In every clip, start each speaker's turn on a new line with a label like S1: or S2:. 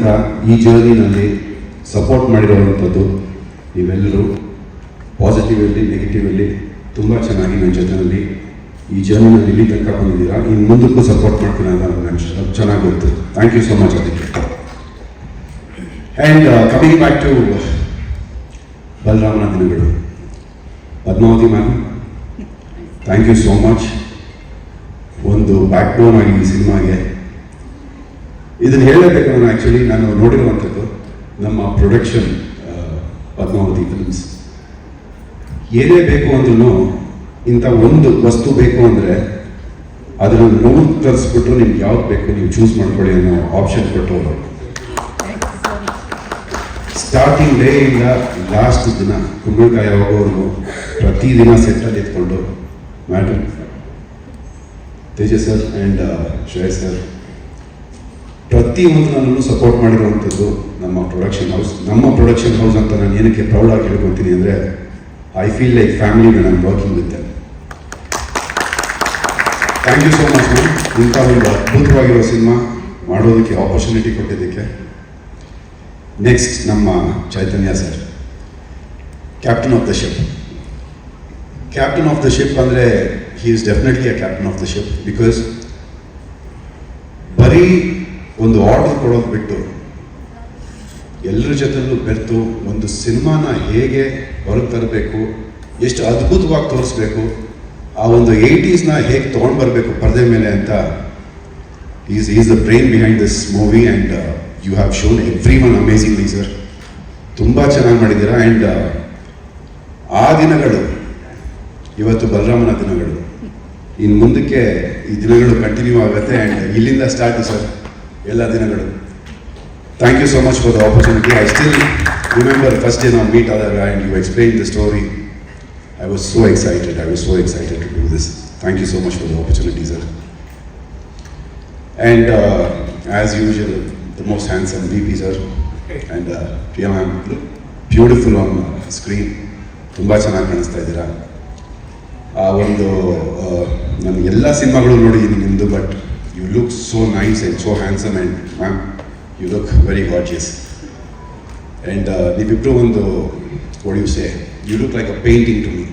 S1: ತನಕ ಈ ಜರ್ನಿನಲ್ಲಿ ಸಪೋರ್ಟ್ ಮಾಡಿರುವಂಥದ್ದು ನೀವೆಲ್ಲರೂ ಪಾಸಿಟಿವಲ್ಲಿ ನೆಗೆಟಿವಲ್ಲಿ ತುಂಬ ಚೆನ್ನಾಗಿ ನನ್ನ ಜೊತೆಯಲ್ಲಿ ಈ ಜರ್ನಿನಲ್ಲಿ ಇಲ್ಲಿ ತನಕ ಬಂದಿದ್ದೀರಾ. ಇನ್ನು ಮುಂದಕ್ಕೂ ಸಪೋರ್ಟ್ ಮಾಡ್ತೀನಿ ಅಂತ ನನಗೆ ಚೆನ್ನಾಗಿ ಗೊತ್ತು. ಥ್ಯಾಂಕ್ ಯು ಸೊ ಮಚ್ ಅದಕ್ಕೆ. ಆ್ಯಂಡ್ ಕಮಿಂಗ್ ಬ್ಯಾಕ್ ಟು ಬಲರಾಮನ ದಿನಗಳು, Padmavathi ma'am, thank you so much. ಒಂದು ಬ್ಯಾಕ್ ಬೋನ್ ಆಗಿ ಈ ಸಿನಿಮಾಗೆ ಇದನ್ನು ಹೇಳಬೇಕು. ನಾನು ಆ್ಯಕ್ಚುಲಿ ನಾನು ನೋಡಿರುವಂಥದ್ದು ನಮ್ಮ ಪ್ರೊಡಕ್ಷನ್ ಪದ್ಮಾವತಿ ಫಿಲ್ಮ್ಸ್. ಏನೇ ಬೇಕು ಅಂದ್ರೂ ಇಂಥ ಒಂದು ವಸ್ತು ಬೇಕು ಅಂದರೆ ಅದನ್ನು 100 ತರಿಸ್ಬಿಟ್ರು ನಿಮ್ಗೆ ಯಾವ್ದು ಬೇಕು ನೀವು ಚೂಸ್ ಮಾಡ್ಕೊಳ್ಳಿ ಅನ್ನೋ ಆಪ್ಷನ್ ಕೊಟ್ಟವರು. ಸ್ಟಾರ್ಟಿಂಗ್ ಡೇ ಇಂದ ಲಾಸ್ಟ್ ದಿನ ಕುಂಬಳಕಾಯಿ ಹೋಗೋರು ಪ್ರತಿದಿನ ಸೆಟ್ಟಲ್ಲಿ ಎತ್ಕೊಂಡು madam, Tejas sir and Shreyas sir ಪ್ರತಿಯೊಂದು ನನ್ನನ್ನು ಸಪೋರ್ಟ್ ಮಾಡಿರುವಂಥದ್ದು ನಮ್ಮ ಪ್ರೊಡಕ್ಷನ್ ಹೌಸ್ ಅಂತ ನಾನು ಏನಕ್ಕೆ ಪ್ರೌಡಾಗಿ ಹೇಳ್ಕೊಳ್ತೀನಿ ಅಂದರೆ I feel like family when I'm working with them. Thank you so much ma'am, ಇಂಥ ಒಂದು ಅದ್ಭುತವಾಗಿರೋ ಸಿನಿಮಾ ಮಾಡೋದಕ್ಕೆ ಆಪರ್ಚುನಿಟಿ ಕೊಟ್ಟಿದ್ದಕ್ಕೆ. ನೆಕ್ಸ್ಟ್ ನಮ್ಮ Chaitanya sir, captain of the ship. Captain of the ship ಅಂದರೆ he is definitely a captain of the ship. Because ಬರೀ ಒಂದು order ಕೊಡೋದು ಬಿಟ್ಟು ಎಲ್ಲರ ಜೊತೆಲೂ ಬೆರೆತು ಒಂದು ಸಿನಿಮಾನ ಹೇಗೆ ಹೊರಗೆ ತರಬೇಕು, ಎಷ್ಟು ಅದ್ಭುತವಾಗಿ ತೋರಿಸ್ಬೇಕು, ಆ ಒಂದು 80s ಹೇಗೆ ತೊಗೊಂಡು ಬರಬೇಕು ಪರದೆ ಮೇಲೆ ಅಂತ is the brain behind this movie. And you have shown everyone amazingly sir. ತುಂಬ ಚೆನ್ನಾಗಿ ಮಾಡಿದ್ದೀರಾ. ಆ್ಯಂಡ್ ಆ ದಿನಗಳು ಇವತ್ತು ಬಲರಾಮನ ದಿನಗಳು. ಇನ್ನು ಮುಂದಕ್ಕೆ ಈ ದಿನಗಳು ಕಂಟಿನ್ಯೂ ಆಗುತ್ತೆ. ಆ್ಯಂಡ್ ಇಲ್ಲಿಂದ ಸ್ಟಾರ್ಟ್ ಸರ್ ಎಲ್ಲ ದಿನಗಳು. Thank you so much for the opportunity. I still remember the first day on Meet Adara and you explained the story. I was so excited to do this. Thank you so much for the opportunity, sir. And as usual, the most handsome VP, sir. And Priya ma'am, beautiful on screen. Tumba ಚೆನ್ನಾಗಿ ಕಾಣಿಸ್ತಾ ಇದ್ದೀರಾ. ಆ ಒಂದು ನಾನು ಎಲ್ಲ ಸಿನಿಮಾಗಳು ನೋಡಿದ್ದೀನಿ ನಿಮ್ಮದು, but you look so nice and so handsome. And ma'am, you look very gorgeous. And ನೀವಿಬ್ರು ಒಂದು what do you say, you look like a painting to me.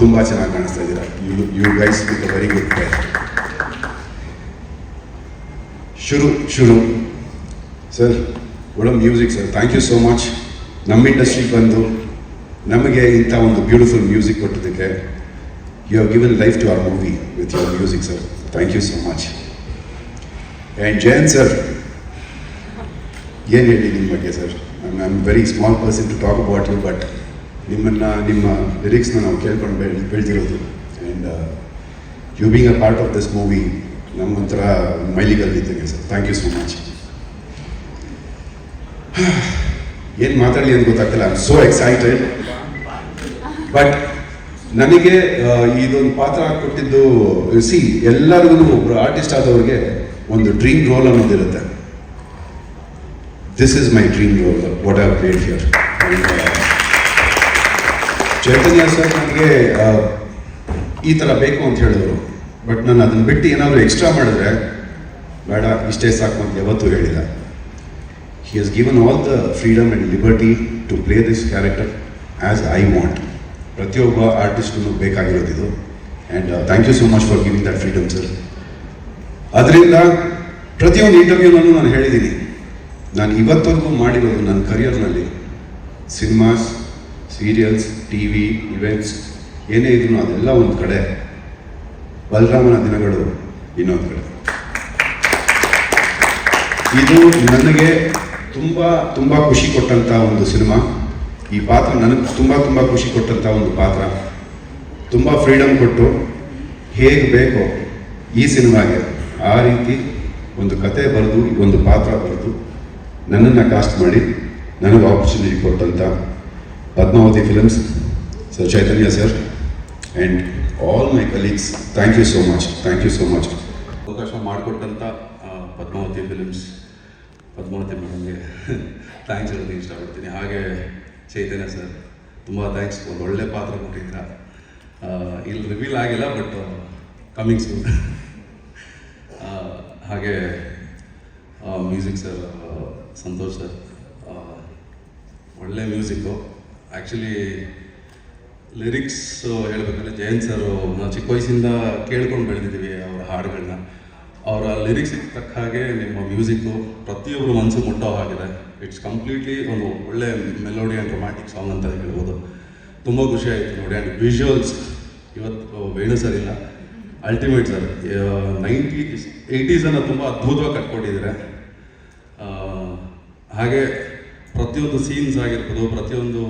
S1: ತುಂಬ ಚೆನ್ನಾಗಿ ಕಾಣಿಸ್ತಾ ಇದ್ದೀರಾ. You guys look a very good pair. ಶುರು sir, what a music sir. Thank you so much. ನಮ್ಮ ಇಂಡಸ್ಟ್ರಿಗೆ ಬಂದು ನಮಗೆ ಇಂಥ ಒಂದು ಬ್ಯೂಟಿಫುಲ್ ಮ್ಯೂಸಿಕ್ ಕೊಟ್ಟಿದ್ದಕ್ಕೆ you have given life to our movie with your music sir. Thank you so much. And Jayan sir, ಏನು ಹೇಳಿ ನಿಮ್ಮ ಬಗ್ಗೆ sir. I am very small person to talk about you, but ನಿಮ್ಮ ಲಿರಿಕ್ಸ್ನ ನಾವು ಕೇಳ್ಕೊಂಡು ಬೆಳೆದಿರೋದು. And you being a part of this movie ನಮಗೊಂಥರ ಮೈಲಿಗಲ್ಲಿದ್ದಂಗೆ sir. Thank you so much. ಏನು ಮಾತಾಡಲಿ ಅಂತ ಗೊತ್ತಾಗ್ತಿಲ್ಲ. I am so excited. But ನನಗೆ ಇದೊಂದು ಪಾತ್ರ ಕೊಟ್ಟಿದ್ದು, ಸಿ, ಎಲ್ಲರಿಗೂ ಒಬ್ಬರು ಆರ್ಟಿಸ್ಟ್ ಆದವ್ರಿಗೆ ಒಂದು ಡ್ರೀಮ್ ರೋಲ್ ಅನ್ನೋದಿರುತ್ತೆ. This is my dream role, what I have played here. And Chaitanya sir ನನಗೆ ಈ ಥರ ಬೇಕು ಅಂತ ಹೇಳಿದ್ರು, ಬಟ್ ನಾನು ಅದನ್ನು ಬಿಟ್ಟು ಏನಾದರೂ ಎಕ್ಸ್ಟ್ರಾ ಮಾಡಿದ್ರೆ ಬೇಡ, ಇಷ್ಟೇ ಸಾಕು ಅಂತ ಯಾವತ್ತೂ ಹೇಳಿಲ್ಲ. He has given all the freedom and liberty to play this character as I want. ಪ್ರತಿಯೊಬ್ಬ ಆರ್ಟಿಸ್ಟೂ ಬೇಕಾಗಿರೋದಿದು. And thank you so much for giving that freedom sir. ಅದರಿಂದ ಪ್ರತಿಯೊಂದು ಇಂಟರ್ವ್ಯೂನಲ್ಲೂ ನಾನು ಹೇಳಿದ್ದೀನಿ, ನಾನು ಇವತ್ತವರೆಗೂ ಮಾಡಿರೋದು ನನ್ನ ಕರಿಯರ್ನಲ್ಲಿ ಸಿನಿಮಾಸ್, ಸೀರಿಯಲ್ಸ್, TV, ಇವೆಂಟ್ಸ್ ಏನೇ ಇದ್ರೂ ಅದೆಲ್ಲ ಒಂದು ಕಡೆ, ಬಲರಾಮನ ದಿನಗಳು ಇನ್ನೊಂದು ಕಡೆ. ಇದು ನನಗೆ ತುಂಬ ತುಂಬ ಖುಷಿ ಕೊಟ್ಟಂಥ ಒಂದು ಸಿನಿಮಾ. ಈ ಪಾತ್ರ ನನಗೆ ತುಂಬ ಖುಷಿ ಕೊಟ್ಟಂಥ ಒಂದು ಪಾತ್ರ. ತುಂಬ ಫ್ರೀಡಮ್ ಕೊಟ್ಟು ಹೇಗೆ ಬೇಕೋ ಈ ಸಿನಿಮಾಗೆ ಆ ರೀತಿ ಒಂದು ಕತೆ ಬರೆದು, ಒಂದು ಪಾತ್ರ ಬರೆದು ನನ್ನನ್ನು ಕಾಸ್ಟ್ ಮಾಡಿ ನನಗೆ ಆಪರ್ಚುನಿಟಿ ಕೊಟ್ಟಂಥ Padmavathi films, sir Chaitanya sir, and all my colleagues, thank you so much. ಅವಕಾಶ ಮಾಡಿಕೊಟ್ಟಂಥ ಪದ್ಮಾವತಿ ಫಿಲ್ಮ್ಸ್, ಪದ್ಮಾವತಿ ಮೇಡಮ್ಗೆ ಥ್ಯಾಂಕ್ಸ್ ಹೇಳೋದಕ್ಕೆ ಇಷ್ಟಪಡ್ತೀನಿ. ಹಾಗೆ ಚೈತನ್ಯ ಸರ್, ತುಂಬ ಥ್ಯಾಂಕ್ಸ್. ಒಂದು ಒಳ್ಳೆ ಪಾತ್ರ ಕೊಟ್ಟಿದ್ದೀರಾ. ಇಲ್ಲಿ ರಿವೀಲ್ ಆಗಿಲ್ಲ, ಬಟ್ ಕಮಿಂಗ್ ಸೂನ್. ಹಾಗೆ ಮ್ಯೂಸಿಕ್ ಸರ್,
S2: ಸಂತೋಷ್ ಸರ್. ಒಳ್ಳೆ ಮ್ಯೂಸಿಕ್ಕು. ಆ್ಯಕ್ಚುಲಿ ಲಿರಿಕ್ಸ್ ಹೇಳಬೇಕಂದ್ರೆ ಜಯಂತ್ ಸರು ನಾವು ಚಿಕ್ಕ ವಯಸ್ಸಿಂದ ಕೇಳ್ಕೊಂಡು ಬೆಳೆದಿದ್ದೀವಿ ಅವರ ಹಾಡುಗಳನ್ನ. ಅವರ ಲಿರಿಕ್ಸಿಗೆ ತಕ್ಕ ಹಾಗೆ ನಿಮ್ಮ ಮ್ಯೂಸಿಕ್ಕು ಪ್ರತಿಯೊಬ್ಬರು ಮನಸ್ಸು ಮುಟ್ಟೋ ಹಾಗಿದೆ. ಇಟ್ಸ್ ಕಂಪ್ಲೀಟ್ಲಿ ಒಂದು ಒಳ್ಳೆ ಮೆಲೋಡಿ ಆ್ಯಂಡ್ ರೊಮ್ಯಾಂಟಿಕ್ ಸಾಂಗ್ ಅಂತ ಹೇಳ್ಬೋದು. ತುಂಬ ಖುಷಿ ಆಯಿತು ನೋಡಿ. ಆ್ಯಂಡ್ ವಿಜುವಲ್ಸ್ ಇವತ್ತು ವೇಣು ಸರ್ ಇಲ್ಲ, ಅಲ್ಟಿಮೇಟ್ ಸರ್. 80s ತುಂಬ ಅದ್ಭುತವಾಗಿ ಕಟ್ಕೊಟ್ಟಿದ್ದಾರೆ. ಹಾಗೆ ಪ್ರತಿಯೊಂದು ಸೀನ್ಸ್ ಆಗಿರ್ಬೋದು, ಪ್ರತಿಯೊಂದು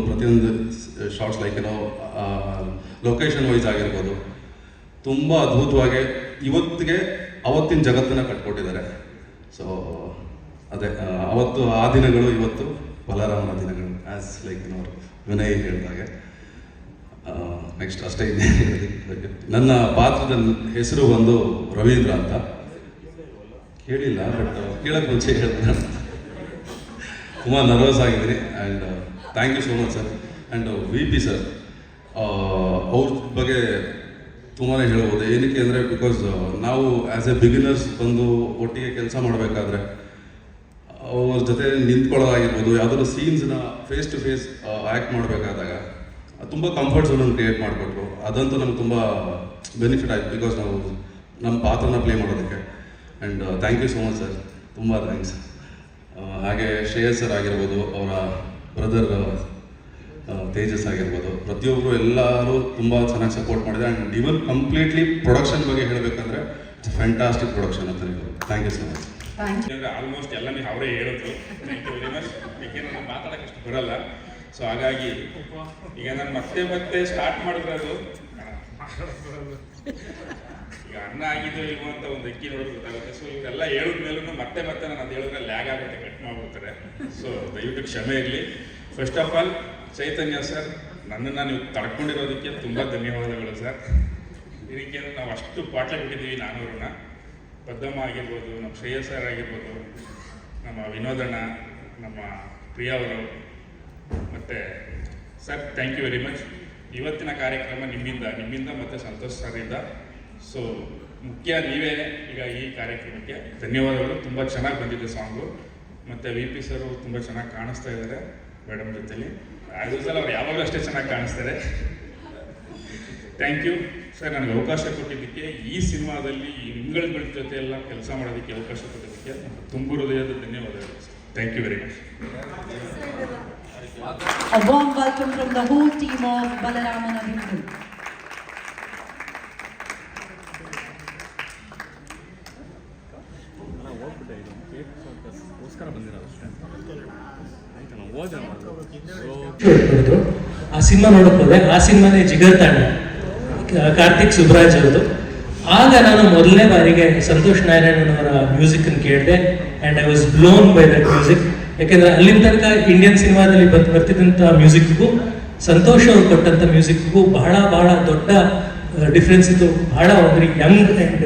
S2: ಪ್ರತಿಯೊಂದು ಶಾರ್ಟ್ಸ್ ಲೈಕ್ ಏನೋ ಲೊಕೇಶನ್ ವೈಸ್ ಆಗಿರ್ಬೋದು, ತುಂಬ ಅದ್ಭುತವಾಗಿ ಇವತ್ತಿಗೆ ಅವತ್ತಿನ ಜಗತ್ತನ್ನು ಕಟ್ಕೊಟ್ಟಿದ್ದಾರೆ. ಸೊ ಅದೇ ಅವತ್ತು ಆ ದಿನಗಳು ಇವತ್ತು ಬಲರಾಮನ ದಿನಗಳು, ಆ್ಯಸ್ ಲೈಕ್ ವಿನಯ್ ಹೇಳಿದಾಗೆ. ನೆಕ್ಸ್ಟ್ ಅಷ್ಟೇ ಇದೆ. ನನ್ನ ಪಾತ್ರದ ಹೆಸರು ಬಂದು ರವೀಂದ್ರ ಅಂತ. ಕೇಳಿಲ್ಲ, ಬಟ್ ಕೇಳಕ್ಕೆ ಮುಂಚೆ ಹೇಳ್ತೀನಿ. ತುಂಬ ನರ್ವಸ್ ಆಗಿದ್ದೀನಿ. And thank you so much sir. And VP sir, ಅವ್ರ ಬಗ್ಗೆ ತುಂಬಾ ಹೇಳ್ಬೋದು. ಏನಕ್ಕೆ ಅಂದರೆ ಬಿಕಾಸ್ ನಾವು ಆ್ಯಸ್ ಎ ಬಿಗಿನರ್ಸ್ ಬಂದು ಒಟ್ಟಿಗೆ ಕೆಲಸ ಮಾಡಬೇಕಾದ್ರೆ ಅವ್ರ ಜೊತೆ ನಿಂತ್ಕೊಳ್ಳೋದಾಗಿರ್ಬೋದು, ಯಾವುದಾದ್ರು ಸೀನ್ಸ್ನ ಫೇಸ್ ಟು ಫೇಸ್ ಆ್ಯಕ್ಟ್ ಮಾಡಬೇಕಾದಾಗ ತುಂಬ ಕಂಫರ್ಟ್ ಝೋನನ್ನು ಕ್ರಿಯೇಟ್ ಮಾಡಿಕೊಟ್ರು. ಅದಂತೂ ನಮ್ಗೆ ತುಂಬ ಬೆನಿಫಿಟ್ ಆಯಿತು, ಬಿಕಾಸ್ ನಾವು ನಮ್ಮ ಪಾತ್ರನ ಪ್ಲೇ ಮಾಡೋದಕ್ಕೆ. And thank you so much sir, ತುಂಬ ಥ್ಯಾಂಕ್ಸ್. ಹಾಗೆ ಶ್ರೇಯಸ್ ಸರ್ ಆಗಿರ್ಬೋದು, ಅವರ ಬ್ರದರ್ ತೇಜಸ್ ಆಗಿರ್ಬೋದು, ಪ್ರತಿಯೊಬ್ಬರು ಎಲ್ಲರೂ ತುಂಬ ಚೆನ್ನಾಗಿ ಸಪೋರ್ಟ್ ಮಾಡಿದೆ. ಆ್ಯಂಡ್ ಇವನ್ ಕಂಪ್ಲೀಟ್ಲಿ ಪ್ರೊಡಕ್ಷನ್ ಬಗ್ಗೆ ಹೇಳಬೇಕಂದ್ರೆ ಇಟ್ಸ್ ಫ್ಯಾಂಟಾಸ್ಟಿಕ್ ಪ್ರೊಡಕ್ಷನ್ ಅಂತ ಹೇಳ್ಬೋದು. Thank you so much.
S3: Almost ಎಲ್ಲ ನೀವು ಅವರೇ ಹೇಳಿದ್ರು. Thank you very much. ಏಕೆಂದ್ರೆ ನಾನು ಮಾತಾಡೋಕ್ಕೆ ಅಷ್ಟು ಬರಲ್ಲ. ಸೊ ಹಾಗಾಗಿ ಈಗ ನಾನು ಮತ್ತೆ ಸ್ಟಾರ್ಟ್ ಮಾಡಿದ್ರೆ ಅದು ಈಗ ಅನ್ನ ಆಗಿದ್ದು ಇಲ್ವೋ ಅಂತ ಒಂದು ಅಕ್ಕಿ ನೋಡೋದು ಗೊತ್ತಾಗುತ್ತೆ. ಸೊ ಇವರೆಲ್ಲ ಹೇಳಿದ ಮೇಲೂ ಮತ್ತೆ ನಾನು ಅದು ಹೇಳಿದ್ರೆ ಲ್ಯಾಗ್ ಆಗುತ್ತೆ, ಕಟ್ ಮಾಡ್ಬಿಡ್ತಾರೆ. ಸೊ ದಯವಿಟ್ಟು ಕ್ಷಮೆ ಇರಲಿ. First of all Chaitanya sir, ನನ್ನನ್ನು ನೀವು ತಡ್ಕೊಂಡಿರೋದಕ್ಕೆ ತುಂಬ ಧನ್ಯವಾದಗಳು ಸರ್. ಇದಕ್ಕೆ ನಾವು ಅಷ್ಟು ಪಾಠ ಬಿಟ್ಟಿದ್ದೀವಿ ನಾನೂರನ್ನ. ಪದ್ದಮ್ಮ ಆಗಿರ್ಬೋದು, ನಮ್ಮ ಶ್ರೇಯಸ್ ಸರ್ ಆಗಿರ್ಬೋದು, ನಮ್ಮ ವಿನೋದಣ್ಣ, ನಮ್ಮ ಪ್ರಿಯಾ ಅವರು, ಮತ್ತು sir thank you very much. ಇವತ್ತಿನ ಕಾರ್ಯಕ್ರಮ ನಿಮ್ಮಿಂದ ಮತ್ತು ಸಂತೋಷ್ ಸರಿಂದ. ಸೊ ಮುಖ್ಯ ನೀವೇ ಈಗ ಈ ಕಾರ್ಯಕ್ರಮಕ್ಕೆ ಧನ್ಯವಾದಗಳು. ತುಂಬ ಚೆನ್ನಾಗಿ ಬಂದಿದೆ ಸಾಂಗು. ಮತ್ತು VP ಸರು ತುಂಬ ಚೆನ್ನಾಗಿ ಕಾಣಿಸ್ತಾ ಇದ್ದಾರೆ ಮೇಡಮ್ ಜೊತೆಲಿ. ಆ್ಯಸ್ ಯೂಸಲ್ ಅವ್ರು ಯಾವಾಗಲೂ ಅಷ್ಟೇ ಚೆನ್ನಾಗಿ ಕಾಣಿಸ್ತಾರೆ. ಥ್ಯಾಂಕ್ ಯು ಸರ್, ನನಗೆ ಅವಕಾಶ ಕೊಟ್ಟಿದ್ದಕ್ಕೆ, ಈ ಸಿನಿಮಾದಲ್ಲಿ ಈ ನಿಮ್ಗಳ ಜೊತೆ ಎಲ್ಲ ಕೆಲಸ ಮಾಡೋದಕ್ಕೆ ಅವಕಾಶ ಕೊಟ್ಟಿದ್ದಕ್ಕೆ ತುಂಬ ಹೃದಯದ ಧನ್ಯವಾದಗಳು sir. Thank you very much.
S4: A warm welcome from the whole team of Balaramana Hindu.
S5: ಆ ಸಿನಿಮಾ ನೋಡಕ್ ಹೋದೆ. ಆ ಸಿನಿಮಾನೇ ಜಿಗರ್ ತಾಂಡ, ಕಾರ್ತಿಕ್ ಸುಬ್ರಾಜ್ ಅವರದು. ಆಗ ನಾನು ಮೊದಲನೇ ಬಾರಿಗೆ ಸಂತೋಷ್ ನಾರಾಯಣನ್ ಅವರ ಮ್ಯೂಸಿಕ್ ಅನ್ನು ಕೇಳಿದೆ. And I was blown by that music. ಯಾಕೆಂದ್ರೆ ಅಲ್ಲಿನ ತನಕ ಇಂಡಿಯನ್ ಸಿನಿಮಾದಲ್ಲಿ ಬರ್ತಿದ್ದಂಥ ಮ್ಯೂಸಿಕ್ಗೂ ಸಂತೋಷ್ ಅವರು ಕೊಟ್ಟಂಥ ಮ್ಯೂಸಿಕ್ಗೂ ಬಹಳ ದೊಡ್ಡ ಡಿಫ್ರೆನ್ಸ್ ಇತ್ತು. ಬಹಳ ಒಂದು Young and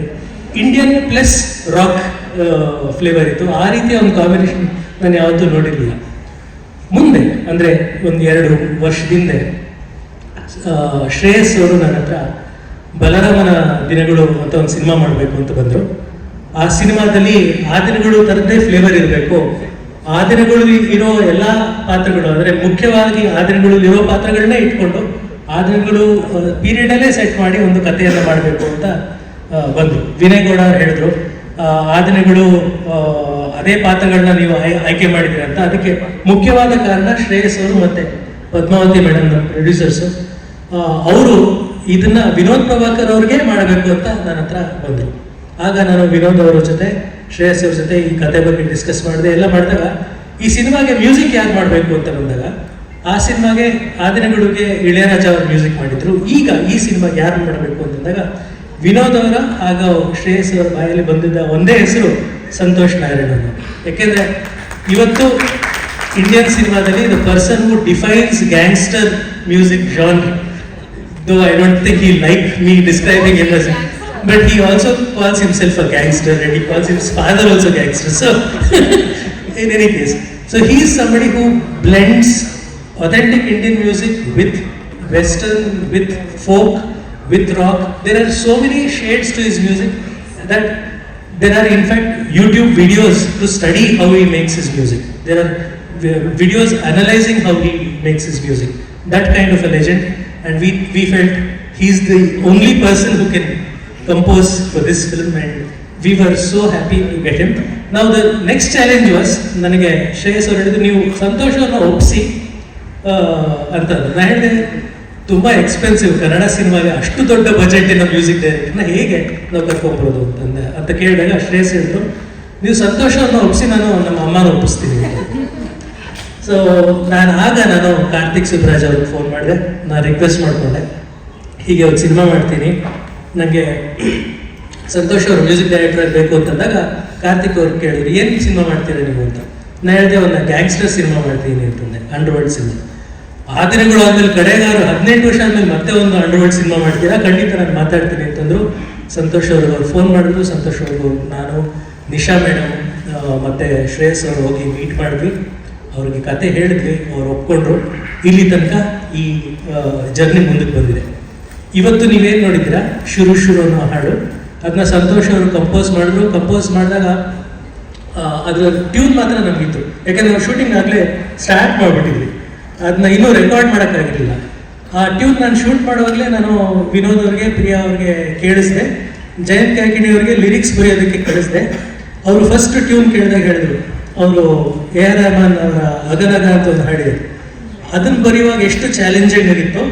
S5: Indian plus rock flavour ಇತ್ತು. ಆ ರೀತಿಯ ಒಂದು ಕಾಂಬಿನೇಷನ್ ನಾನು ಯಾವತ್ತೂ ನೋಡಿರಲಿಲ್ಲ. ಮುಂದೆ ಅಂದರೆ ಒಂದು 2 ವರ್ಷದಿಂದ ಶ್ರೇಯಸ್ ಅವರು ನನ್ನ ಹತ್ರ ಬಲರಾಮನ ದಿನಗಳು ಅಂತ ಒಂದು ಸಿನಿಮಾ ಮಾಡಬೇಕು ಅಂತ ಬಂದರು. ಆ ಸಿನಿಮಾದಲ್ಲಿ ಆ ದಿನಗಳು ಥರದ್ದೇ ಫ್ಲೇವರ್ ಇರಬೇಕು. ಆ ದಿನಗಳು ಇರೋ ಎಲ್ಲ ಪಾತ್ರಗಳು, ಅಂದರೆ ಮುಖ್ಯವಾಗಿ ಆ ದಿನಗಳಲ್ಲಿ ಇರೋ ಪಾತ್ರಗಳನ್ನೇ ಇಟ್ಕೊಂಡು ಆ ದಿನಗಳು ಪೀರಿಯಡಲ್ಲೇ ಸೆಟ್ ಮಾಡಿ ಒಂದು ಕಥೆಯನ್ನು ಮಾಡಬೇಕು ಅಂತ ಬಂದರು. ವಿನಯ್ ಗೌಡ ಹೇಳಿದ್ರು, ಆ ದಿನಗಳು ಅದೇ ಪಾತ್ರಗಳನ್ನ ನೀವು ಆಯ್ಕೆ ಮಾಡಿದ್ದೀರಿ ಅಂತ. ಅದಕ್ಕೆ ಮುಖ್ಯವಾದ ಕಾರಣ ಶ್ರೇಯಸ್ ಅವರು ಮತ್ತು ಪದ್ಮಾವತಿ ಮೇಡಮ್, ನಮ್ಮ ಪ್ರೊಡ್ಯೂಸರ್ಸು. ಅವರು ಇದನ್ನ ವಿನೋದ್ ಪ್ರಭಾಕರ್ ಅವ್ರಿಗೆ ಮಾಡಬೇಕು ಅಂತ ನನ್ನ ಹತ್ರ ಬಂದರು. ಆಗ ನಾನು ವಿನೋದ್ ಅವರ ಜೊತೆ, ಶ್ರೇಯಸ್ ಅವ್ರ ಜೊತೆ ಈ ಕತೆ ಬಗ್ಗೆ ಡಿಸ್ಕಸ್ ಮಾಡಿದೆ. ಎಲ್ಲ ಮಾಡಿದಾಗ ಈ ಸಿನಿಮಾಗೆ ಮ್ಯೂಸಿಕ್ ಯಾರು ಮಾಡಬೇಕು ಅಂತ ಬಂದಾಗ, ಆ ಸಿನಿಮಾಗೆ ಆ ದಿನಗಳಿಗೆ ಇಳೆಯರಾಜ ಅವರು ಮ್ಯೂಸಿಕ್ ಮಾಡಿದ್ರು. ಈಗ ಈ ಸಿನಿಮಾಗೆ ಯಾರು ಮಾಡಬೇಕು ಅಂತಂದಾಗ ವಿನೋದ್ ಅವರ, ಆಗ ಶ್ರೇಯಸ್ ಅವರ ಬಾಯಲ್ಲಿ ಬಂದಿದ್ದ ಒಂದೇ ಹೆಸರು ಸಂತೋಷ್ ನಾರಾಯಣನ್. ಯಾಕೆಂದ್ರೆ ಇವತ್ತು ಇಂಡಿಯನ್ ಸಿನಿಮಾದಲ್ಲಿ the person who defines gangster music genre, though I don't think he like me describing him as, but he also calls himself a gangster and he calls his father also gangster. So in any case, so he is somebody who blends authentic Indian music with western, with folk, with rock. There are so many shades to his music that there are in fact YouTube videos to study how he makes his music. There are videos analyzing how he makes his music. That kind of a legend, and we felt he's the only person who can compose for this film, and we were so happy to get him. Now the next challenge was, ನನಗೆ ಶ್ರೇಯಸ್ ಅವರು ಹೇಳಿದ್ರು ನೀವು ಸಂತೋಷವನ್ನು ಒಪ್ಪಿಸಿ ಅಂತ. ನಾನು ಹೇಳಿದೆ ತುಂಬ ಎಕ್ಸ್ಪೆನ್ಸಿವ್ ಕನ್ನಡ ಸಿನಿಮಾಗೆ ಅಷ್ಟು ದೊಡ್ಡ ಬಜೆಟಿನ ಮ್ಯೂಸಿಕ್ ಡೈರೆಕ್ಟರ್ನ ಹೇಗೆ ನಾವು ಕರ್ಕೊಂಡ್ಬೋದು ಅಂತ ಕೇಳಿದಾಗ ಶ್ರೇಯಸ್ ಹೇಳಿದ್ರು ನೀವು ಸಂತೋಷವನ್ನು ಒಪ್ಪಿಸಿ, ನಾನು ನಮ್ಮ ಅಮ್ಮನ ಒಪ್ಪಿಸ್ತೀನಿ. ಸೊ ನಾನು ಕಾರ್ತಿಕ್ ಸುಬ್ರಾಜ್ ಅವ್ರಿಗೆ ಫೋನ್ ಮಾಡಿದೆ, ನಾನು ರಿಕ್ವೆಸ್ಟ್ ಮಾಡಿಕೊಂಡೆ ಹೀಗೆ ಒಂದು ಸಿನಿಮಾ ಮಾಡ್ತೀನಿ, ನನಗೆ ಸಂತೋಷ್ ಅವರು ಮ್ಯೂಸಿಕ್ ಡೈರೆಕ್ಟರ್ ಬೇಕು ಅಂತಂದಾಗ ಕಾರ್ತಿಕ್ ಅವ್ರು ಕೇಳಿದ್ರು ಏನು ಸಿನಿಮಾ ಮಾಡ್ತೀರಾ ನೀವು ಅಂತ. ನಾನು ಹೇಳಿದೆ ಒಂದು ಗ್ಯಾಂಗ್ಸ್ಟರ್ ಸಿನಿಮಾ ಮಾಡ್ತೀನಿ ಅಂತಂದೆ, ಅಂಡರ್ವರ್ಲ್ಡ್ ಸಿನಿಮಾ. ಆ ದಿನಗಳು ಆದ್ಮೇಲೆ ಕಡೆಗೆ ಅವರು 18 ವರ್ಷ ಆದ್ಮೇಲೆ ಮತ್ತೆ ಒಂದು ಅಂಡರ್ವರ್ಲ್ಡ್ ಸಿನಿಮಾ ಮಾಡ್ತೀರಾ, ಖಂಡಿತ ನಾನು ಮಾತಾಡ್ತೀನಿ ಅಂತಂದ್ರು. ಸಂತೋಷ್ ಅವ್ರಿಗೆ ಫೋನ್ ಮಾಡಿದ್ರು. ಸಂತೋಷ್ ಅವ್ರಿಗೂ ನಾನು, ನಿಶಾ ಮೇಡಮ್ ಮತ್ತೆ ಶ್ರೇಯಸ್ ಅವರು ಹೋಗಿ ಮೀಟ್ ಮಾಡಿದ್ವಿ, ಅವ್ರಿಗೆ ಕತೆ ಹೇಳಿದ್ವಿ, ಅವ್ರು ಒಪ್ಕೊಂಡ್ರು. ಇಲ್ಲಿ ತನಕ ಈ ಜರ್ನಿ ಮುಂದಕ್ಕೆ ಬಂದಿದೆ. ಇವತ್ತು ನೀವೇನು ನೋಡಿದ್ದೀರಾ ಶುರು ಅನ್ನೋ ಹಾಡು, ಅದನ್ನ ಸಂತೋಷ್ ಅವರು ಕಂಪೋಸ್ ಮಾಡಿದ್ರು. ಕಂಪೋಸ್ ಮಾಡಿದಾಗ ಅದರ ಟ್ಯೂನ್ ಮಾತ್ರ ನಮಗಿತ್ತು, ಯಾಕಂದ್ರೆ ನಾವು ಶೂಟಿಂಗ್ ಆಗಲೇ ಸ್ಟಾರ್ಟ್ ಮಾಡಿಬಿಟ್ಟಿದ್ವಿ, ಅದನ್ನ ಇನ್ನೂ ರೆಕಾರ್ಡ್ ಮಾಡೋಕ್ಕಾಗಿರಲಿಲ್ಲ. ಆ ಟ್ಯೂನ್ ನಾನು ಶೂಟ್ ಮಾಡುವಾಗಲೇ ನಾನು ವಿನೋದ್ ಅವ್ರಿಗೆ, ಪ್ರಿಯಾ ಅವ್ರಿಗೆ ಕೇಳಿಸ್ದೆ, ಜಯಂತ್ ಕಾಕಿಣಿ ಅವ್ರಿಗೆ ಲಿರಿಕ್ಸ್ ಬರೆಯೋದಕ್ಕೆ ಕಳಿಸಿದೆ. ಅವರು ಫಸ್ಟ್ ಟ್ಯೂನ್ ಕೇಳಿದಾಗ ಹೇಳಿದ್ರು, ಅವರು AR ರೆಹಮಾನ್ ಅವರ ಅಗನಗ ಅಂತ ಒಂದು ಹಾಡಿದೆ, ಅದನ್ನು ಬರೆಯುವಾಗ ಎಷ್ಟು ಚಾಲೆಂಜಿಂಗ್ ಆಗಿತ್ತು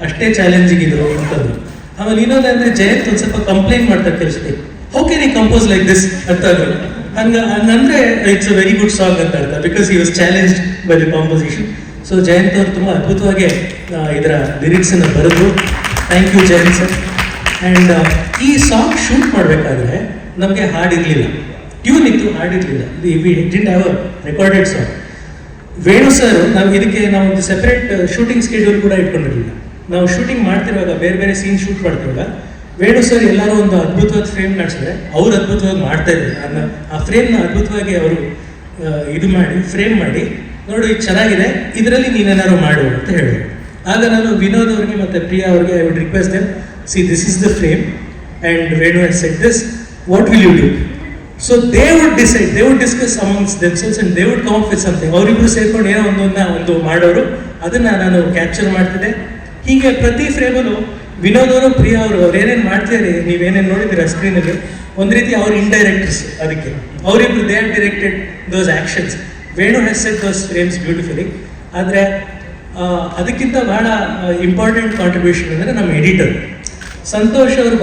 S5: ಅಷ್ಟೇ ಚಾಲೆಂಜಿಂಗ್ ಇದು ಅಂತಂದ್ರು. ಆಮೇಲೆ ಇನ್ನೊಂದು ಅಂದರೆ ಜಯಂತ್ ಒಂದು ಸ್ವಲ್ಪ ಕಂಪ್ಲೇಂಟ್ ಮಾಡ್ತಾರೆ ಕೆಲಸಕ್ಕೆ, how can I compose like this ಅಂತ ಅಂದ್ರು. ಹಂಗಂದ್ರೆ it's a very good song ಅಂತ ಅರ್ಥ, because he was challenged by the composition. So Jayanth ಅವರು ತುಂಬ ಅದ್ಭುತವಾಗಿ ಇದರ ಲಿರಿಕ್ಸನ್ನು ಬರೆದ್ರು. Thank you Jayanth sir. And ಈ ಸಾಂಗ್ ಶೂಟ್ ಮಾಡಬೇಕಾದ್ರೆ ನಮಗೆ ಹಾಡಿರಲಿಲ್ಲ, ಟ್ಯೂನ್ ಇತ್ತು, ಹಾಡಿರಲಿಲ್ಲ. We didn't have a recorded song. Venu sir ನಾವು ಒಂದು ಸೆಪರೇಟ್ ಶೂಟಿಂಗ್ ಸ್ಕೆಡ್ಯೂಲ್ ಕೂಡ ಇಟ್ಕೊಂಡಿರಲಿಲ್ಲ. ನಾವು ಶೂಟಿಂಗ್ ಮಾಡ್ತಿರುವಾಗ ಬೇರೆ ಸೀನ್ ಶೂಟ್ ಮಾಡ್ತಿರುವಾಗ ವೇಣು ಸರ್ ಎಲ್ಲರೂ ಒಂದು ಅದ್ಭುತವಾದ ಫ್ರೇಮ್ ನಡೆಸಿದ್ರೆ ಅವ್ರು ಅದ್ಭುತವಾಗಿ ಮಾಡ್ತಾ ಇದ್ರು. ಆ ಫ್ರೇಮ್ನ ಅದ್ಭುತವಾಗಿ ಅವರು ಇದು ಮಾಡಿ ಫ್ರೇಮ್ ಮಾಡಿ, ನೋಡು ಇದು ಚೆನ್ನಾಗಿದೆ, ಇದರಲ್ಲಿ ನೀನೇನಾದ್ರು ಮಾಡು ಅಂತ ಹೇಳಿದ್ರು. ಆಗ ನಾನು ವಿನೋದ್ ಅವ್ರಿಗೆ ಮತ್ತು ಪ್ರಿಯಾ ಅವ್ರಿಗೆ I would request them, see this is the frame and Venu has said this, what will you do? So they would decide, they would discuss amongst themselves and they would come up with something. ಅವರಿಬ್ರು ಸೇರ್ಕೊಂಡು ಏನೋ ಒಂದು ಮಾಡೋರು, ಅದನ್ನು ನಾನು capture ಮಾಡ್ತಿದ್ದೆ. ಹೀಗೆ ಪ್ರತಿ ಫ್ರೇಮಲ್ಲೂ ವಿನೋದ್ ಅವರು, ಪ್ರಿಯಾ ಅವರು ಏನೇನು ಮಾಡ್ತೀರಿ, ನೀವೇನೇನು ನೋಡಿದ್ದೀರ ಸ್ಕ್ರೀನಲ್ಲಿ, ಒಂದು ರೀತಿ ಅವ್ರ ಇಂಡೈರೆಕ್ಟರ್ಸ್. ಅದಕ್ಕೆ ಅವರಿಬ್ರು they have directed those actions. Venu has set those frames beautifully. ಆದರೆ ಅದಕ್ಕಿಂತ ಬಹಳ ಇಂಪಾರ್ಟೆಂಟ್ ಕಾಂಟ್ರಿಬ್ಯೂಷನ್ ಅಂದರೆ ನಮ್ಮ ಎಡಿಟರ್ ಸಂತೋಷ್ ಅವರು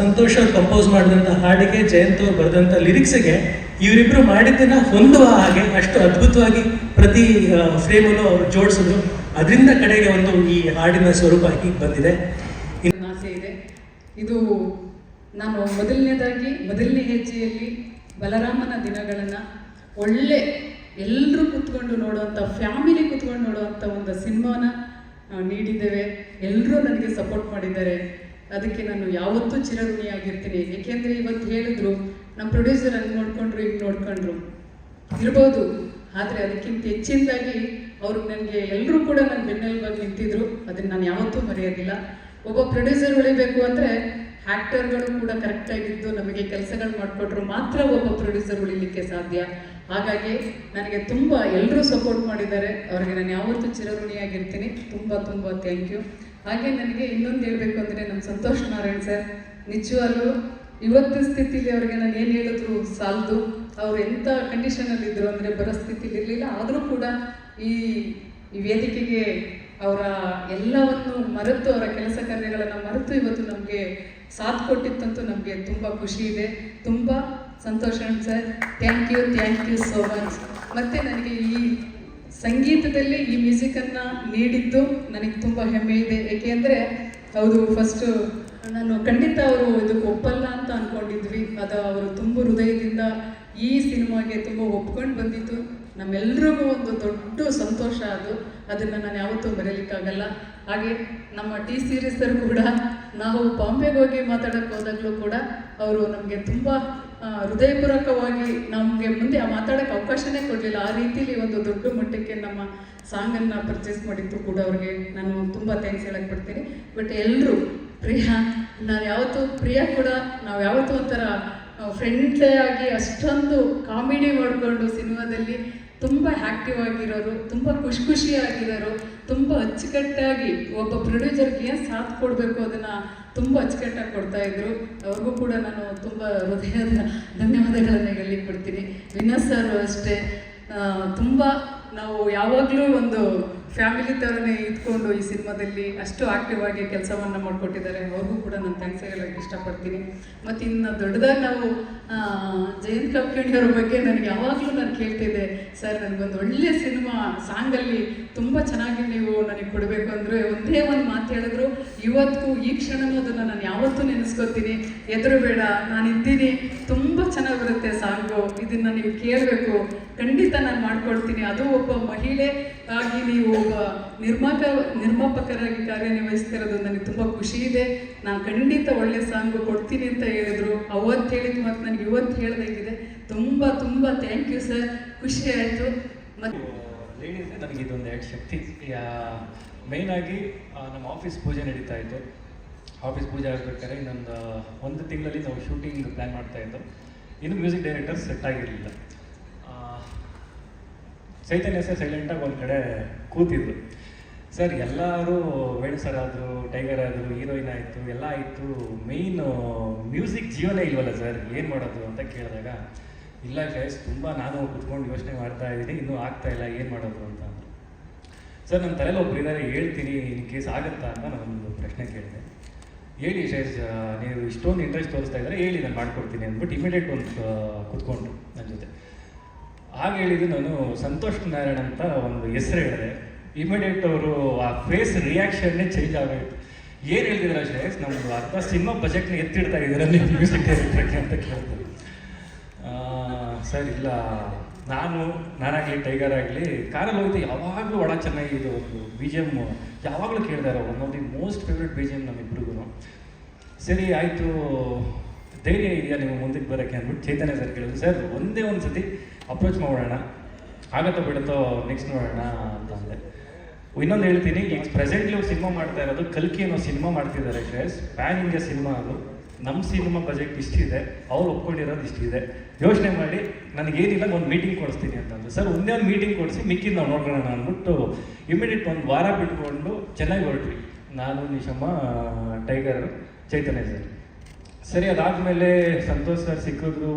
S5: ಸಂತೋಷ್ ಅವ್ರು ಕಂಪೋಸ್ ಮಾಡಿದಂಥ ಹಾಡಿಗೆ, ಜಯಂತ್ ಅವ್ರು ಬರೆದಂಥ ಲಿರಿಕ್ಸಿಗೆ ಇವರಿಬ್ಬರು ಮಾಡಿದ್ದನ್ನು ಹೊಂದುವ ಹಾಗೆ ಅಷ್ಟು ಅದ್ಭುತವಾಗಿ ಪ್ರತಿ ಫ್ರೇಮಲ್ಲೂ ಅವರು ಜೋಡಿಸಿದ್ರು. ಅದರಿಂದ ಕಡೆಗೆ ಒಂದು ಈ ಹಾಡಿನ ಸ್ವರೂಪ ಆಗಿ ಬಂದಿದೆ.
S6: ಆಸೆ ಇದೆ. ಇದು ನಾನು ಮೊದಲನೇ ಹೆಜ್ಜೆಯಲ್ಲಿ ಬಲರಾಮನ ದಿನಗಳನ್ನು ಒಳ್ಳೆ ಎಲ್ಲರೂ ಕೂತ್ಕೊಂಡು ನೋಡುವಂಥ, ಫ್ಯಾಮಿಲಿ ಕೂತ್ಕೊಂಡು ನೋಡುವಂಥ ಒಂದು ಸಿನಿಮಾನ ನೀಡಿದ್ದೇವೆ. ಎಲ್ಲರೂ ನನಗೆ ಸಪೋರ್ಟ್ ಮಾಡಿದ್ದಾರೆ, ಅದಕ್ಕೆ ನಾನು ಯಾವತ್ತೂ ಚಿರಋಣಿಯಾಗಿರ್ತೀನಿ. ಏಕೆಂದರೆ ಇವತ್ತು ಹೇಳಿದ್ರು ನಮ್ಮ ಪ್ರೊಡ್ಯೂಸರ್ ಹಂಗೆ ನೋಡ್ಕೊಂಡ್ರು, ಹಿಂಗೆ ನೋಡ್ಕೊಂಡ್ರು ಇರ್ಬೋದು, ಆದರೆ ಅದಕ್ಕಿಂತ ಹೆಚ್ಚಿನದಾಗಿ ಅವರು ನನಗೆ ಎಲ್ಲರೂ ಕೂಡ ನನ್ನ ಬೆನ್ನೆಲುಬಾಗಿ ನಿಂತಿದ್ರು. ಅದನ್ನು ನಾನು ಯಾವತ್ತೂ ಮರೆಯೋದಿಲ್ಲ. ಒಬ್ಬ ಪ್ರೊಡ್ಯೂಸರ್ ಉಳಿಬೇಕು ಅಂದರೆ ಆ್ಯಕ್ಟರ್ಗಳು ಕೂಡ ಕರೆಕ್ಟಾಗಿದ್ದು ನಮಗೆ ಕೆಲಸಗಳು ಮಾಡಿಕೊಟ್ರು ಮಾತ್ರ ಒಬ್ಬ ಪ್ರೊಡ್ಯೂಸರ್ ಉಳಿಲಿಕ್ಕೆ ಸಾಧ್ಯ. ಹಾಗಾಗಿ ನನಗೆ ತುಂಬ ಎಲ್ಲರೂ ಸಪೋರ್ಟ್ ಮಾಡಿದ್ದಾರೆ, ಅವ್ರಿಗೆ ನಾನು ಯಾವತ್ತೂ ಚಿರಋಣಿಯಾಗಿರ್ತೀನಿ. ತುಂಬ ಥ್ಯಾಂಕ್ ಯು. ಹಾಗೆ ನನಗೆ ಇನ್ನೊಂದು ಹೇಳಬೇಕು ಅಂದರೆ ನಮ್ಮ ಸಂತೋಷ್ ನಾರಾಯಣ್ ಸರ್ ನಿಜವಾಗ್ಲೂ ಇವತ್ತು ಸ್ಥಿತಿಲಿ ಅವ್ರಿಗೆ ನಾನು ಏನು ಹೇಳಿದ್ರು ಸಾಲದು. ಅವ್ರು ಎಂಥ ಕಂಡೀಷನಲ್ಲಿದ್ದರು ಅಂದರೆ ಬರೋ ಸ್ಥಿತಿಲಿ ಇರಲಿಲ್ಲ, ಆದರೂ ಕೂಡ ಈ ವೇದಿಕೆಗೆ ಅವರ ಎಲ್ಲವನ್ನು ಮರೆತು, ಅವರ ಕೆಲಸ ಕಾರ್ಯಗಳನ್ನು ಮರೆತು ಇವತ್ತು ನಮಗೆ ಸಾಥ್ ಕೊಟ್ಟಿತ್ತಂತೂ ನಮಗೆ ತುಂಬ ಖುಷಿ ಇದೆ. ತುಂಬ ಸಂತೋಷ sir, thank you so much. ಮತ್ತು ನನಗೆ ಈ ಸಂಗೀತದಲ್ಲಿ ಈ ಮ್ಯೂಸಿಕನ್ನು ನೀಡಿದ್ದು ನನಗೆ ತುಂಬ ಹೆಮ್ಮೆ ಇದೆ. ಏಕೆಂದರೆ ಹೌದು, ಫಸ್ಟು ನಾನು ಖಂಡಿತ ಅವರು ಇದಕ್ಕೆ ಒಪ್ಪಲ್ಲ ಅಂತ ಅಂದ್ಕೊಂಡಿದ್ವಿ. ಅದು ಅವರು ತುಂಬ ಹೃದಯದಿಂದ ಈ ಸಿನಿಮಾಗೆ ತುಂಬ ಒಪ್ಕೊಂಡು ಬಂದಿತ್ತು. ನಮ್ಮೆಲ್ರಿಗೂ ಒಂದು ದೊಡ್ಡ ಸಂತೋಷ ಅದನ್ನು ನಾನು ಯಾವತ್ತೂ ಬರೀಲಿಕ್ಕಾಗಲ್ಲ. ಹಾಗೆ ನಮ್ಮ ಟಿ ಸೀರೀಸ್ ಸರ್ ಕೂಡ ನಾವು ಬಾಂಬೆಗೆ ಹೋಗಿ ಮಾತಾಡೋಕ್ಕೆ ಹೋದಾಗಲೂ ಕೂಡ ಅವರು ನಮಗೆ ತುಂಬ ಹೃದಯಪೂರ್ವಕವಾಗಿ ನಮಗೆ ಮುಂದೆ ಮಾತಾಡೋಕ್ಕೆ ಅವಕಾಶನೇ ಕೊಡಲಿಲ್ಲ. ಆ ರೀತಿಯಲ್ಲಿ ಒಂದು ದೊಡ್ಡ ಮಟ್ಟಕ್ಕೆ ನಮ್ಮ ಸಾಂಗನ್ನು ಪರ್ಚೇಸ್ ಮಾಡಿದ್ದು ಕೂಡ ಅವ್ರಿಗೆ ನಾನು ತುಂಬ ಥ್ಯಾಂಕ್ಸ್ ಹೇಳಕ್ಕೆ ಪಡ್ತೀನಿ. ಬಟ್ ಎಲ್ಲರೂ ಪ್ರಿಯಾ, ನಾವು ಯಾವತ್ತೂ ಪ್ರಿಯಾ ಕೂಡ ನಾವು ಯಾವತ್ತೂ ಒಂಥರ ಫ್ರೆಂಡ್ಲಿ ಆಗಿ ಅಷ್ಟೊಂದು ಕಾಮಿಡಿ ಮಾಡಿಕೊಂಡು ಸಿನಿಮಾದಲ್ಲಿ ತುಂಬ ಆ್ಯಕ್ಟಿವ್ ಆಗಿರೋರು, ತುಂಬ ಖುಷಿಯಾಗಿರೋರು, ತುಂಬ ಅಚ್ಚುಕಟ್ಟಾಗಿ ಒಬ್ಬ ಪ್ರೊಡ್ಯೂಸರ್ಗೆ ಏನು ಸಾಥ್ ಕೊಡಬೇಕು ಅದನ್ನು ತುಂಬ ಅಚ್ಚುಕಟ್ಟಾಗಿ ಕೊಡ್ತಾಯಿದ್ರು. ಅವ್ರಿಗೂ ಕೂಡ ನಾನು ತುಂಬ ಹೃದಯದ ಧನ್ಯವಾದಗಳನ್ನು ಹೇಳಲಿಕ್ಕೆ ಕೊಡ್ತೀನಿ. ವಿನೋದ್ ಸರ್ ಅಷ್ಟೇ, ತುಂಬ ನಾವು ಯಾವಾಗಲೂ ಒಂದು ಫ್ಯಾಮಿಲಿ ಥರನೇ ಇದ್ಕೊಂಡು ಈ ಸಿನಿಮಾದಲ್ಲಿ ಅಷ್ಟು ಆಕ್ಟಿವ್ ಆಗಿ ಕೆಲಸವನ್ನು ಮಾಡಿಕೊಟ್ಟಿದ್ದಾರೆ. ಅವ್ರಿಗೂ ಕೂಡ ನಾನು ಥ್ಯಾಂಕ್ಸ್ ಹೇಳೋಕ್ಕೆ ಇಷ್ಟಪಡ್ತೀನಿ. ಮತ್ತು ಇನ್ನು ದೊಡ್ಡದಾಗಿ ನಾವು ಜಯಂತ್ ಕಪ್ಕಣಿಯವ್ರ ಬಗ್ಗೆ ನನಗೆ ಯಾವಾಗಲೂ ನಾನು ಕೇಳ್ತಿದ್ದೆ, ಸರ್ ನನಗೊಂದು ಒಳ್ಳೆಯ ಸಿನಿಮಾ ಸಾಂಗಲ್ಲಿ ತುಂಬ ಚೆನ್ನಾಗಿ ನೀವು ನನಗೆ ಕೊಡಬೇಕು ಅಂದರೆ ಒಂದೇ ಒಂದು ಮಾತು ಹೇಳಿದ್ರು, ಇವತ್ತು ಈ ಕ್ಷಣನೂ ಅದನ್ನು ನಾನು ಯಾವತ್ತೂ ನೆನೆಸ್ಕೊತೀನಿ, ಎದುರು ಬೇಡ, ನಾನಿದ್ದೀನಿ, ತುಂಬ ಚೆನ್ನಾಗಿ ಬರುತ್ತೆ ಸಾಂಗು, ಇದನ್ನು ನೀವು ಕೇಳಬೇಕು, ಖಂಡಿತ ನಾನು ಮಾಡ್ಕೊಡ್ತೀನಿ. ಅದು ಒಬ್ಬ ಮಹಿಳೆ ಆಗಿ ನೀವು ಒಬ್ಬ ನಿರ್ಮಾಪಕರಾಗಿ ಕಾರ್ಯನಿರ್ವಹಿಸ್ತಿರೋದು ನನಗೆ ತುಂಬ ಖುಷಿ ಇದೆ. ನಾನು ಖಂಡಿತ ಒಳ್ಳೆ ಸಾಂಗು ಕೊಡ್ತೀನಿ ಅಂತ ಹೇಳಿದರು. ಅವತ್ತು ಹೇಳಿದ ಮತ್ತು ನನಗೆ ಇವತ್ತು ಹೇಳ್ದಂಗಿದೆ. ತುಂಬ ತುಂಬ ಥ್ಯಾಂಕ್ ಯು ಸರ್, ಖುಷಿ ಆಯಿತು. ಮತ್ತು
S7: ಲೇಡೀಸೇ ನನಗೆ ಇದೊಂದು ಎರಡು ಶಕ್ತಿ. ಮೇಯ್ನಾಗಿ ನಮ್ಮ ಆಫೀಸ್ ಪೂಜೆ ನಡೀತಾ ಇತ್ತು. ಆಫೀಸ್ ಪೂಜೆ ಆಗಬೇಕಾದ್ರೆ ಇನ್ನೊಂದು 1 ತಿಂಗಳಲ್ಲಿ ನಾವು ಶೂಟಿಂಗ್ ಪ್ಲ್ಯಾನ್ ಮಾಡ್ತಾಯಿದ್ದು. ಇನ್ನು ಮ್ಯೂಸಿಕ್ ಡೈರೆಕ್ಟರ್ ಸೆಟ್ ಆಗಿರಲಿಲ್ಲ. ಚೈತನ್ಯ ಸರ್ ಸೈಲೆಂಟಾಗಿ ಒಂದು ಕಡೆ ಕೂತಿದ್ರು. ಸರ್ ಎಲ್ಲರೂ ವೇಣು ಸರ್ ಆದರು, ಟೈಗರ್ ಆದರು, ಹೀರೋಯಿನ್ ಆಯಿತು, ಎಲ್ಲ ಆಯಿತು, ಮೇಯ್ನು ಮ್ಯೂಸಿಕ್ ಜೀವನ ಇಲ್ವಲ್ಲ ಸರ್, ಏನು ಮಾಡೋದು ಅಂತ ಕೇಳಿದಾಗ, ಇಲ್ಲ ಗೈಸ್, ತುಂಬ ನಾನು ಕುತ್ಕೊಂಡು ಯೋಚನೆ ಮಾಡ್ತಾ ಇದ್ದೀನಿ, ಇನ್ನೂ ಆಗ್ತಾಯಿಲ್ಲ, ಏನು ಮಾಡೋದು ಅಂತ ಅಂದರು. ಸರ್ ನನ್ನ ತಲೆಯಲ್ಲಿ ಒಬ್ರು ಇದ್ದಾರೆ, ಹೇಳ್ತೀನಿ, ಇನ್ ಕೇಸ್ ಆಗುತ್ತಾ ಅಂತ ನಾನೊಂದು ಪ್ರಶ್ನೆ ಕೇಳಿದೆ. ಹೇಳಿ ಶೈಸ್, ನೀವು ಇಷ್ಟೊಂದು ಇಂಟ್ರೆಸ್ಟ್ ತೋರಿಸ್ತಾ ಇದ್ದಾರೆ, ಹೇಳಿ ನಾನು ಮಾಡ್ಕೊಡ್ತೀನಿ ಅಂದ್ಬಿಟ್ಟು ಇಮಿಡಿಯೇಟ್ ಒಂದು ಕೂತ್ಕೊಂಡ್ರು ನನ್ನ ಜೊತೆ. ಆಗ ಹೇಳಿದ್ದು ನಾನು ಸಂತೋಷ್ ನಾರಾಯಣ್ ಅಂತ ಒಂದು ಹೆಸರು ಹೇಳಿದೆ. ಇಮಿಡಿಯೇಟ್ ಅವರು ಆ ಫೇಸ್ ರಿಯಾಕ್ಷನ್ನೇ ಚೇಂಜ್ ಆಗೋಯ್ತು. ಏನು ಹೇಳ್ತಿದ್ರೆ ಶೈಸ್, ನಮ್ಮದು ಅರ್ಧ ಸಿನಿಮಾ ಬಜೆಟ್ನ ಎತ್ತಿಡ್ತಾ ಇದ್ದೀರ ನೀವು ಮ್ಯೂಸಿಕ್ ಡೈರೆಕ್ಟರ್ಗೆ ಅಂತ ಕೇಳ್ತಾರೆ. ಸರ್ ಇಲ್ಲ, ನಾನಾಗಲಿ ಟೈಗರ್ ಆಗಲಿ ಕಾರಲ್ಲಿ ಹೋಗಿದ್ದು ಯಾವಾಗಲೂ ಒಳ ಚೆನ್ನಾಗಿದೆ, ಒಂದು ಬಿ ಜಿ ಎಮ್ ಯಾವಾಗಲೂ ಕೇಳಿದಾರೆ. One of the most favourite B G M ನಮ್ಮಿಬ್ರಿಗೂ. ಸರಿ ಆಯಿತು, ಧೈರ್ಯ ಇದೆಯಾ ನೀವು ಮುಂದಕ್ಕೆ ಬರೋಕ್ಕೆ ಅಂದ್ಬಿಟ್ಟು ಚೈತನ್ಯ ಸರ್ ಕೇಳಿದ್ರು. ಸರ್ ಒಂದೇ ಒಂದು ಸತಿ ಅಪ್ರೋಚ್ ಮಾಡೋಣ, ಆಗತ್ತೋ ಬಿಡುತ್ತೋ ನೆಕ್ಸ್ಟ್ ನೋಡೋಣ ಅಂತ ಅಂದೆ. ಇನ್ನೊಂದು ಹೇಳ್ತೀನಿ, ಈಗ ಪ್ರೆಸೆಂಟ್ಲಿ ಅವ್ರು ಸಿನಿಮಾ ಮಾಡ್ತಾ ಇರೋದು ಕಲ್ಕಿ ಅನ್ನೋ ಸಿನಿಮಾ ಮಾಡ್ತಿದ್ದಾರೆ ಶ್ರೇಯಸ್. ಪ್ಯಾನ್ ಇಂಡಿಯಾ ಸಿನಿಮಾ ಅದು. ನಮ್ಮ ಸಿನಿಮಾ ಬಜೆಟ್ ಇಷ್ಟಿದೆ, ಅವ್ರು ಒಪ್ಕೊಂಡಿರೋದು ಇಷ್ಟಿದೆ, ಯೋಚನೆ ಮಾಡಿ ನನಗೇನಿಲ್ಲ ಒಂದು ಮೀಟಿಂಗ್ ಕೊಡಿಸ್ತೀನಿ ಅಂತಂದು. ಸರ್ ಒಂದೇ ಒಂದು ಮೀಟಿಂಗ್ ಕೊಡಿಸಿ ಮಿಕ್ಕಿದ್ದು ನಾವು ನೋಡ್ಕೊಳ್ಳೋಣ ಅಂದ್ಬಿಟ್ಟು ಇಮಿಡಿಯೇಟ್ ಒಂದು ವಾರ ಬಿಟ್ಕೊಂಡು ಚೆನ್ನಾಗಿ ಹೊರಟ್ವಿ. ನಾನು, ನಿಶಮ್ಮ, ಟೈಗರ್, ಚೈತನ್ಯ ಸರ್. ಸರಿ, ಅದಾದಮೇಲೆ ಸಂತೋಷ್ ಸರ್ ಸಿಕ್ಕಿದ್ರು.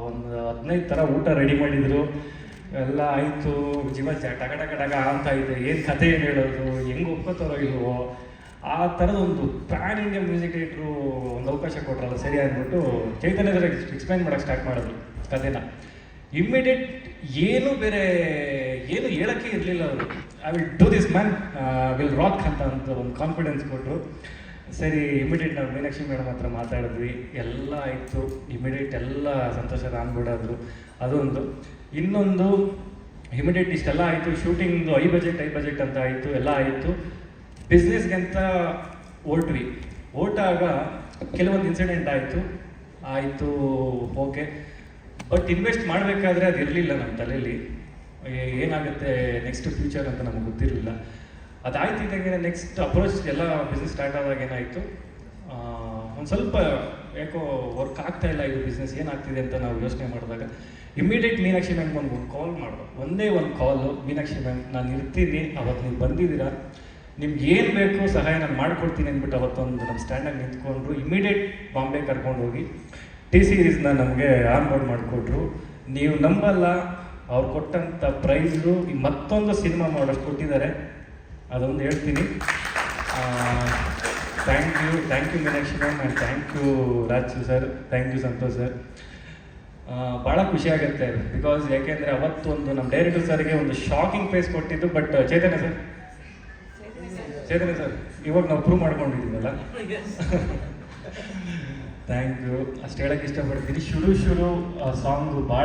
S7: ಒಂದು 15 ಥರ ಊಟ ರೆಡಿ ಮಾಡಿದರು. ಎಲ್ಲ ಆಯಿತು, ಜೀವ ಟಗ ಅಂತ ಇದೆ, ಏನು ಕಥೆ ಏನು ಹೇಳೋದು, ಹೆಂಗೆ ಒಪ್ಕೋತಾರೋ ಇಲ್ವೋ, ಆ ಥರದೊಂದು ಪ್ಯಾನ್ ಇಂಡಿಯಾ ಮ್ಯೂಸಿಕ್ ಡೈರೆಕ್ಟ್ರು ಒಂದು ಅವಕಾಶ ಕೊಟ್ರಲ್ಲ, ಸರಿ ಅಂದ್ಬಿಟ್ಟು ಚೈತನ್ಯ ಸರ್ ಎಕ್ಸ್ಪ್ಲೈನ್ ಮಾಡೋಕ್ಕೆ ಸ್ಟಾರ್ಟ್ ಮಾಡಿದ್ರು ಕಥೆನ. ಇಮ್ಮಿಡಿಯೇಟ್ ಏನು ಹೇಳೋಕ್ಕೆ ಇರಲಿಲ್ಲ ಅವರು. I will do this man, will rock ಅಂತ ಒಂದು ಕಾನ್ಫಿಡೆನ್ಸ್ ಕೊಟ್ಟರು. ಸರಿ, ಇಮಿಡಿಯೇಟ್ ನಾವು ಮೀನಾಕ್ಷಿ ಮೇಡಮ್ ಹತ್ರ ಮಾತಾಡಿದ್ವಿ, ಎಲ್ಲ ಆಯಿತು. ಇಮಿಡಿಯೇಟ್ ಎಲ್ಲ ಸಂತೋಷದ ಆನ್ಬಿಡಾದ್ರು. ಅದೊಂದು. ಇನ್ನೊಂದು, ಇಮಿಡಿಯೇಟ್ ಇಷ್ಟೆಲ್ಲ ಆಯಿತು, ಶೂಟಿಂಗ್ದು ಐ ಬಜೆಟ್ ಅಂತ ಆಯಿತು, ಎಲ್ಲ ಆಯಿತು. ಬಿಸ್ನೆಸ್ಗೆ ಅಂತ ಹೊರಟಾಗ ಕೆಲವೊಂದು ಇನ್ಸಿಡೆಂಟ್ ಆಯಿತು, ಓಕೆ. ಬಟ್ ಇನ್ವೆಸ್ಟ್ ಮಾಡಬೇಕಾದ್ರೆ ಅದು ಇರಲಿಲ್ಲ ನಮ್ಮ ತಲೆಯಲ್ಲಿ, ಏನಾಗುತ್ತೆ ನೆಕ್ಸ್ಟ್ ಫ್ಯೂಚರ್ ಅಂತ ನಮ್ಗೆ ಗೊತ್ತಿರಲಿಲ್ಲ. ಅದಾಯ್ತಿದ್ದಂಗೆ ನೆಕ್ಸ್ಟ್ ಅಪ್ರೋಚ್ ಎಲ್ಲ ಬಿಸ್ನೆಸ್ ಸ್ಟಾರ್ಟ್ ಆದಾಗ ಏನಾಯಿತು, ಒಂದು ಸ್ವಲ್ಪ ಯಾಕೋ ವರ್ಕ್ ಆಗ್ತಾ ಇಲ್ಲ ಇದು ಬಿಸ್ನೆಸ್, ಏನಾಗ್ತಿದೆ ಅಂತ ನಾವು ಯೋಚನೆ ಮಾಡಿದಾಗ ಇಮಿಡಿಯೇಟ್ ಮೀನಾಕ್ಷಿ ಮ್ಯಾಮ್ ಒಂದು ಕಾಲ್ ಮಾಡೋದು. ಒಂದೇ ಒಂದು ಕಾಲು, ಮೀನಾಕ್ಷಿ ಮ್ಯಾಮ್ ನಾನು ಇರ್ತೀನಿ, ಅವತ್ತು ನೀವು ಬಂದಿದ್ದೀರಾ, ನಿಮ್ಗೆ ಏನು ಬೇಕು ಸಹಾಯ ನಾನು ಮಾಡ್ಕೊಡ್ತೀನಿ ಅಂದ್ಬಿಟ್ಟು ಅವತ್ತೊಂದು ನಮ್ಮ ಸ್ಟ್ಯಾಂಡಾಗಿ ನಿಂತ್ಕೊಂಡ್ರು. ಇಮಿಡಿಯೇಟ್ ಬಾಂಬೆ ಕರ್ಕೊಂಡೋಗಿ ಟಿ ಸೀರೀಸ್ನ ನಮಗೆ ಆನ್ಬೋರ್ಡ್ ಮಾಡಿಕೊಟ್ರು. ನೀವು ನಂಬಲ್ಲ, ಅವ್ರು ಕೊಟ್ಟಂಥ ಪ್ರೈಸು ಮತ್ತೊಂದು ಸಿನಿಮಾ ಮಾಡೋಷ್ಟು ಕೊಟ್ಟಿದ್ದಾರೆ. ಅದೊಂದು ಹೇಳ್ತೀನಿ. Thank you Meenakshi ma'am, and thank you Raju sir, thank you Santosh sir. ಭಾಳ ಖುಷಿ ಆಗುತ್ತೆ ಬಿಕಾಸ್ ಯಾಕೆಂದರೆ ಅವತ್ತೊಂದು ನಮ್ಮ ಡೈರೆಕ್ಟರ್ ಸರ್ಗೆ ಒಂದು ಶಾಕಿಂಗ್ ಫೇಸ್ ಕೊಟ್ಟಿದ್ದು. ಬಟ್ ಚೈತನ್ಯ ಸರ್ ಇವಾಗ ನಾವು ಪ್ರೂವ್ ಮಾಡ್ಕೊಂಡಿದ್ದೀವಲ್ಲ. ಥ್ಯಾಂಕ್ ಯು, ಅಷ್ಟು ಹೇಳೋಕ್ಕೆ ಇಷ್ಟಪಡ್ತೀನಿ. ಶುರು ಸಾಂಗು ಭಾಳ